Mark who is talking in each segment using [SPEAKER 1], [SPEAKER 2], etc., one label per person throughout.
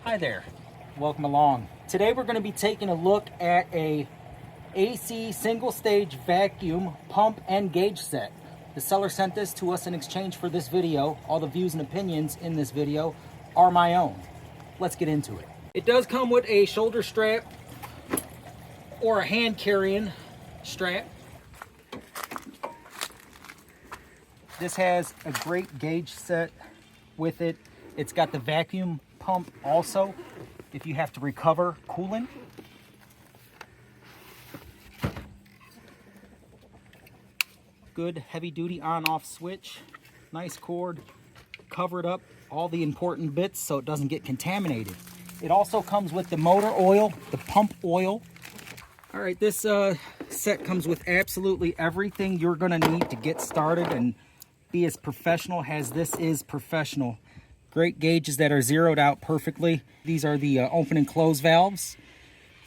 [SPEAKER 1] Hi there, welcome along. Today we're going to be taking a look at a AC single stage vacuum pump and gauge set. The seller sent this to us in exchange for this video. All the views and opinions in this video are my own. Let's get into it. It does come with a shoulder strap or a hand carrying strap. This has a great gauge set with it. It's got the vacuum pump also if you have to recover coolant. Good heavy duty on off switch, nice cord, covered up all the important bits so it doesn't get contaminated. It also comes with the motor oil, the pump oil. All right, this set comes with absolutely everything you're gonna need to get started and be as professional as this is professional. Great gauges that are zeroed out perfectly. These are the open and close valves.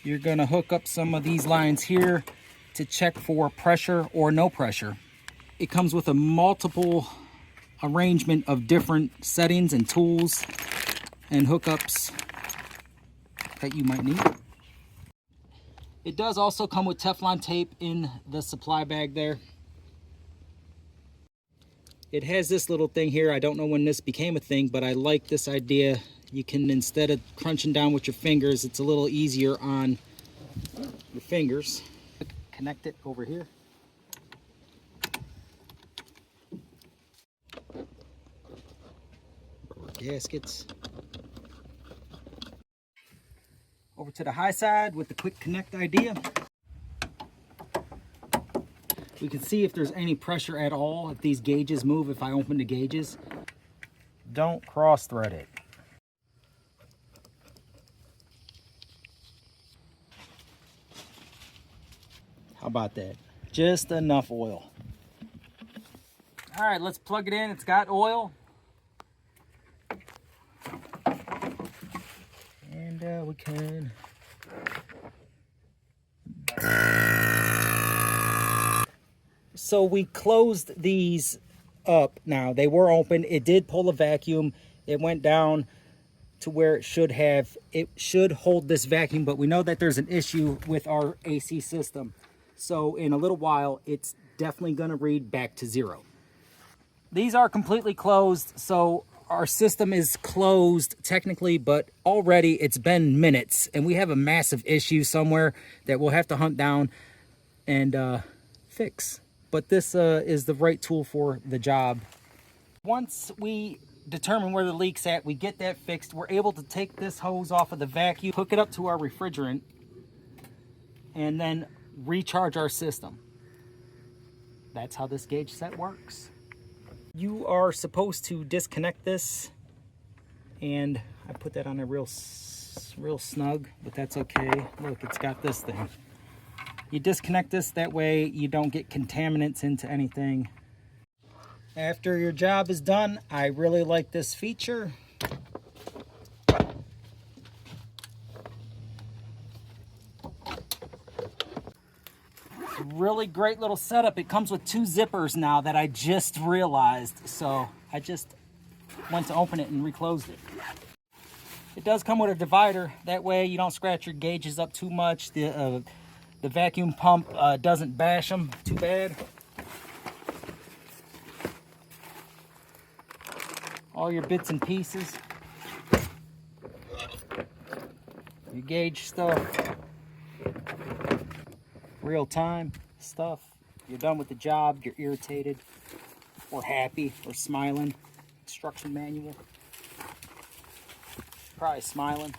[SPEAKER 1] You're gonna hook up some of these lines here to check for pressure or no pressure. It comes with a multiple arrangement of different settings and tools and hookups that you might need. It does also come with Teflon tape in the supply bag there. It has this little thing here. I don't know when this became a thing, but I like this idea. You can, instead of crunching down with your fingers, it's a little easier on your fingers. Connect it over here. Gaskets. Over to the high side with the quick connect idea. We can see if there's any pressure at all, if these gauges move, if I open the gauges. Don't cross thread it. How about that? Just enough oil. All right, let's plug it in. It's got oil. And we can. So we closed these up now. They were open. It did pull a vacuum. It went down to where it should have. It should hold this vacuum, but we know that there's an issue with our AC system. So in a little while, it's definitely going to read back to zero. These are completely closed, so our system is closed technically, but already it's been minutes, and we have a massive issue somewhere that we'll have to hunt down and fix. But this is the right tool for the job. Once we determine where the leak's at, we get that fixed, we're able to take this hose off of the vacuum, hook it up to our refrigerant, and then recharge our system. That's how this gauge set works. You are supposed to disconnect this, and I put that on there real snug, but that's okay. Look, it's got this thing. You disconnect this, that way you don't get contaminants into anything. After your job is done, I really like this feature. Really great little setup. It comes with 2 zippers now that I just realized, so I just went to open it and reclosed it. It does come with a divider, that way you don't scratch your gauges up too much. The vacuum pump doesn't bash them too bad. All your bits and pieces, your gauge stuff, real time stuff. You're done with the job, you're irritated or happy or smiling. Instruction manual. Probably smiling.